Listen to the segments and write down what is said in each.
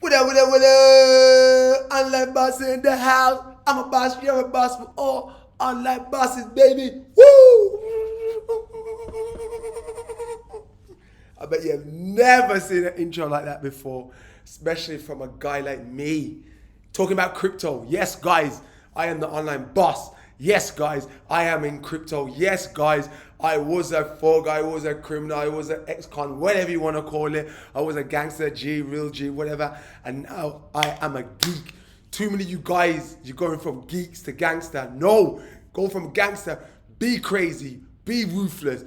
What up? Online boss in the house. I'm a boss, you're a boss for all online bosses, baby. Woo! I bet you've never seen an intro like that before, especially from a guy like me. Talking about crypto. Yes, guys, I am the online boss. Yes, guys, I am in crypto. Yes, guys, I was a thug, I was a criminal, I was an ex-con, whatever you want to call it. I was a gangster, G, real G, whatever. And now I am a geek. Too many of you guys, you're going from geeks to gangster. No, go from gangster, be crazy, be ruthless,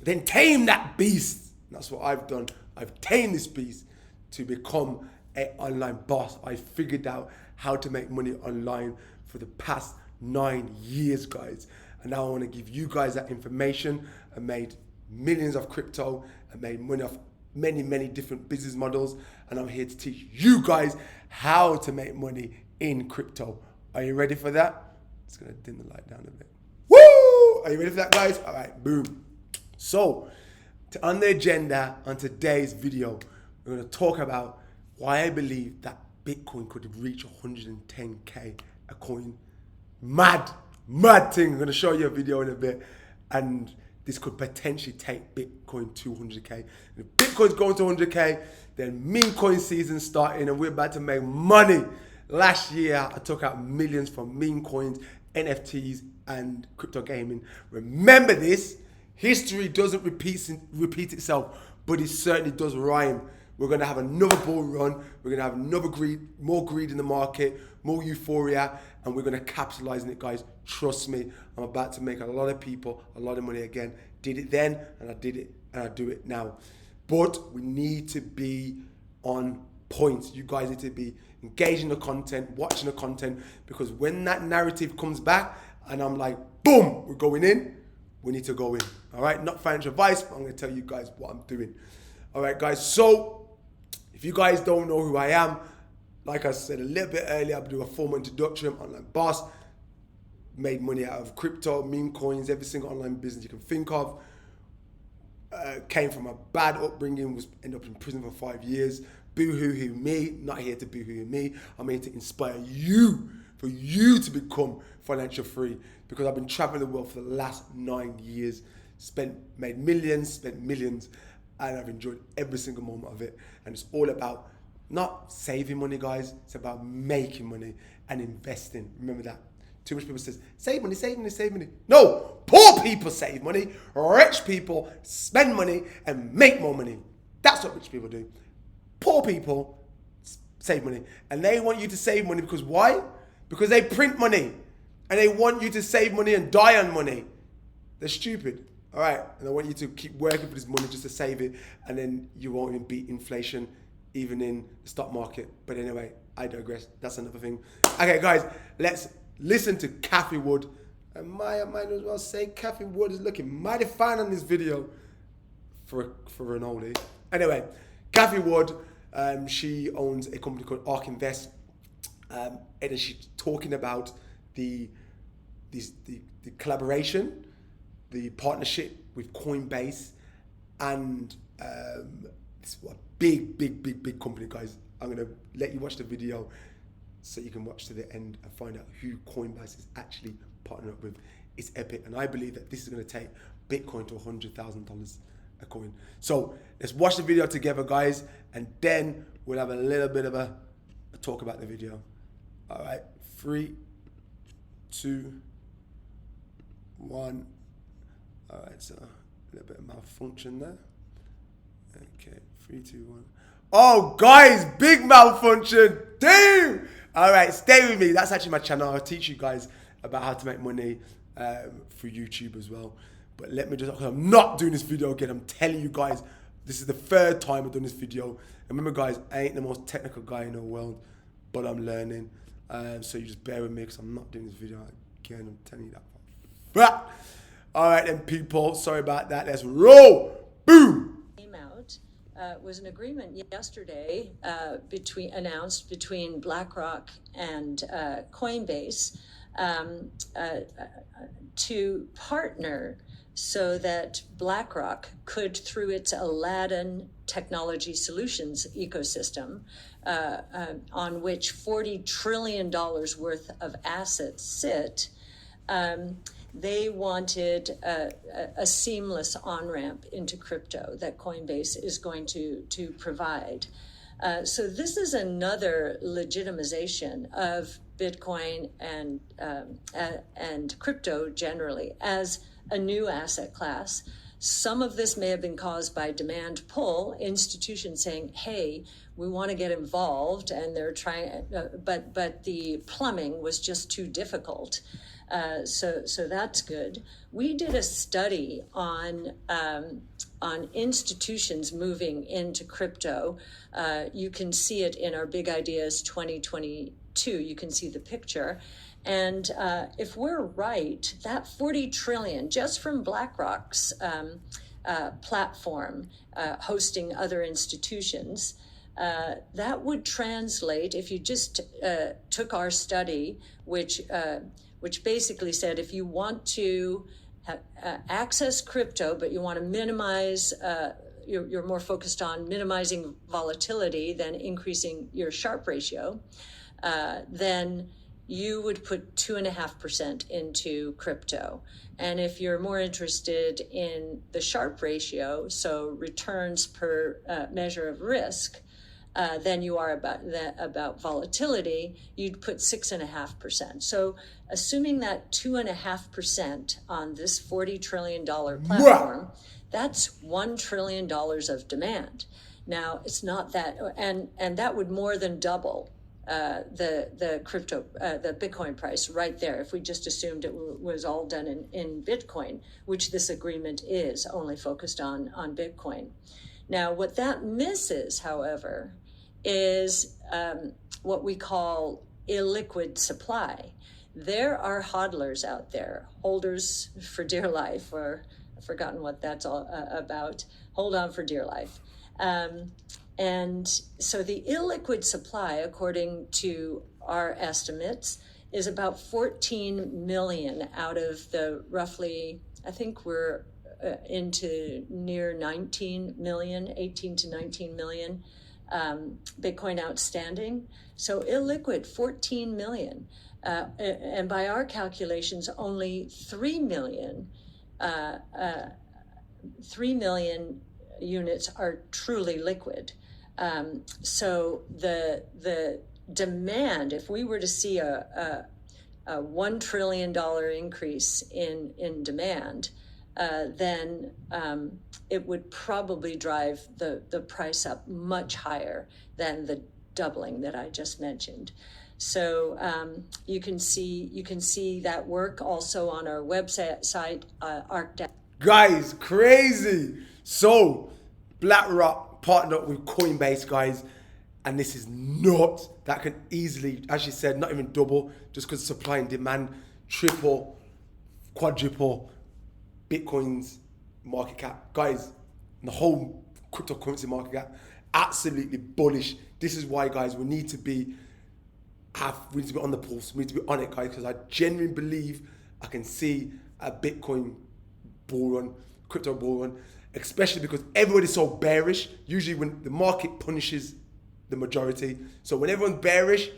then tame that beast. That's what I've done. I've tamed this beast to become an online boss. I figured out how to make money online for the past 9 years, guys. And now I want to give you guys that information. I made millions of crypto. I made money off many different business models. And I'm here to teach you guys how to make money in crypto. Are you ready for that? It's going to dim the light down a bit. Woo! Are you ready for that, guys? All right, boom. So, on the agenda on today's video, we're going to talk about why I believe that Bitcoin could reach 110K a coin. Mad thing. I'm going to show you a video in a bit, and this could potentially take Bitcoin to 100K. If Bitcoin's going to 100K, then meme coin season starting, and we're about to make money. Last year, I took out millions from meme coins, NFTs, and crypto gaming. Remember this. History doesn't repeat itself, but it certainly does rhyme. We're going to have another bull run. We're going to have more greed in the market, more euphoria, and we're going to capitalize on it, guys. Trust me, I'm about to make a lot of people a lot of money again. Did it then, and I did it, and I do it now. But we need to be on point. You guys need to be engaging the content, watching the content, because when that narrative comes back, and I'm like, boom, we're going in, we need to go in. All right, not financial advice, but I'm going to tell you guys what I'm doing. All right, guys, so if you guys don't know who I am, like I said a little bit earlier, I'll do a formal introduction. I'm online boss, made money out of crypto, meme coins, every single online business you can think of. Came from a bad upbringing, ended up in prison for 5 years. Boo-hoo-hoo me, not here to boo-hoo-hoo me. I'm here to inspire you, for you to become financial free, because I've been traveling the world for the last 9 years, made millions, spent millions, and I've enjoyed every single moment of it. And it's all about not saving money, guys. It's about making money and investing. Remember that. Too much people says, save money, save money, save money. No, poor people save money. Rich people spend money and make more money. That's what rich people do. Poor people save money. And they want you to save money because why? Because they print money. And they want you to save money and die on money. They're stupid. All right, and I want you to keep working for this money just to save it, and then you won't even beat inflation, even in the stock market. But anyway, I digress. That's another thing. Okay, guys, let's listen to Cathie Wood. And I might as well say Cathie Wood is looking mighty fine on this video for an oldie. Anyway, Cathie Wood, she owns a company called ARK Invest, and she's talking about the collaboration, the partnership with Coinbase, and it's a big company, guys. I'm gonna let you watch the video so you can watch to the end and find out who Coinbase is actually partnering up with. It's epic, and I believe that this is gonna take Bitcoin to $100,000 a coin. So let's watch the video together, guys, and then we'll have a little bit of a talk about the video. All right, 3, 2, 1. All right, so a little bit of malfunction there. Okay, 3, 2, 1. Oh, guys, big malfunction. Damn. All right, stay with me. That's actually my channel. I'll teach you guys about how to make money through YouTube as well. But let me just, I'm not doing this video again. I'm telling you guys, this is the 3rd time I've done this video. And remember, guys, I ain't the most technical guy in the world, but I'm learning. So you just bear with me because I'm not doing this video again. I'm telling you that. But, all right, then, people. Sorry about that. Let's roll. Boom. Came out was an agreement yesterday announced between BlackRock and Coinbase to partner so that BlackRock could, through its Aladdin Technology Solutions ecosystem, on which $40 trillion worth of assets sit, they wanted a seamless on-ramp into crypto that Coinbase is going to provide. So this is another legitimization of Bitcoin and crypto generally as a new asset class. Some of this may have been caused by demand pull, institutions saying, hey, we want to get involved, and they're trying, but the plumbing was just too difficult. So that's good. We did a study on institutions moving into crypto. You can see it in our Big Ideas 2022. You can see the picture. And if we're right, that 40 trillion just from BlackRock's platform hosting other institutions, that would translate, if you just took our study, which basically said if you want to access crypto, but you want to minimize, you're more focused on minimizing volatility than increasing your Sharpe ratio, then you would put 2.5% into crypto. And if you're more interested in the Sharpe ratio, so returns per measure of risk, than you are about volatility, you'd put 6.5%. So assuming that 2.5% on this $40 trillion platform, that's $1 trillion of demand. Now, it's not that, and that would more than double the crypto, the Bitcoin price right there, if we just assumed it was all done in Bitcoin, which this agreement is only focused on Bitcoin. Now, what that misses, however, is what we call illiquid supply. There are hodlers out there, holders for dear life, or I've forgotten what that's all about. Hold on for dear life. And so the illiquid supply, according to our estimates, is about 14 million out of the roughly, I think we're into near 19 million, 18 to 19 million Bitcoin outstanding. So illiquid, 14 million. And by our calculations, only 3 million units are truly liquid. So the demand, if we were to see a $1 trillion increase in demand, then it would probably drive the price up much higher than the doubling that I just mentioned. So you can see that work also on our website, ArcDAO. Guys, crazy. So BlackRock partnered up with Coinbase, guys, and this is not, that can easily, as you said, not even double, just because supply and demand, triple, quadruple Bitcoin's market cap. Guys, the whole cryptocurrency market cap, absolutely bullish. This is why, guys, we need to be on the pulse. We need to be on it, guys, because I genuinely believe I can see a Bitcoin bull run, crypto bull run, especially because everybody's so bearish. Usually when the market punishes the majority. So when everyone's bearish,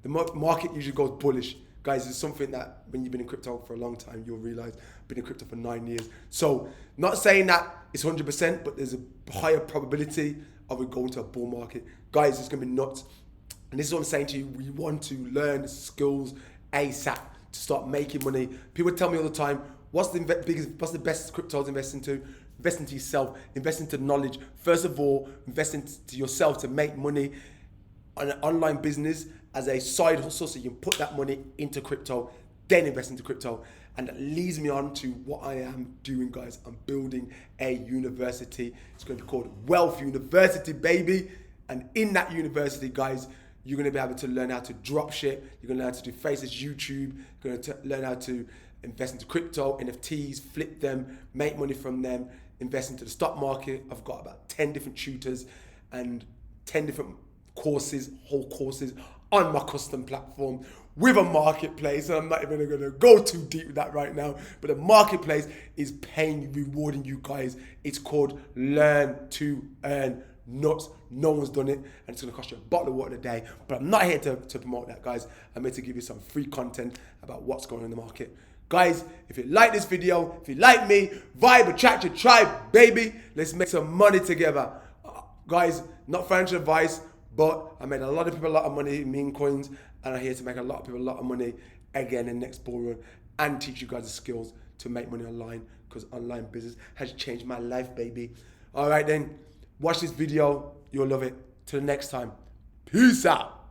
the market usually goes bullish. Guys, it's something that when you've been in crypto for a long time, you'll realize I've been in crypto for 9 years. So not saying that it's 100%, but there's a higher probability of it going to a bull market. Guys, it's gonna be nuts. And this is what I'm saying to you. We want to learn skills ASAP to start making money. People tell me all the time, what's the best crypto to invest into? Invest into yourself, invest into knowledge. First of all, invest into yourself to make money on an online business as a side hustle, so you can put that money into crypto, then invest into crypto. And that leads me on to what I am doing, guys. I'm building a university. It's going to be called Wealth University, baby. And in that university, guys, you're going to be able to learn how to drop ship. You're going to learn how to do Faces, YouTube. You're going to learn how to invest into crypto, NFTs, flip them, make money from them, invest into the stock market. I've got about 10 different tutors and 10 different courses, whole courses on my custom platform with a marketplace. And I'm not even going to go too deep with that right now, but the marketplace is paying, rewarding you guys. It's called Learn to Earn Nuts. No one's done it, and it's going to cost you a bottle of water a day. But I'm not here to promote that, guys. I'm here to give you some free content about what's going on in the market. Guys, if you like this video, if you like me, vibe, attract your tribe, baby. Let's make some money together. Guys, not financial advice, but I made a lot of people a lot of money in meme coins, and I'm here to make a lot of people a lot of money again in next bull run and teach you guys the skills to make money online, because online business has changed my life, baby. All right then, watch this video. You'll love it. Till the next time. Peace out.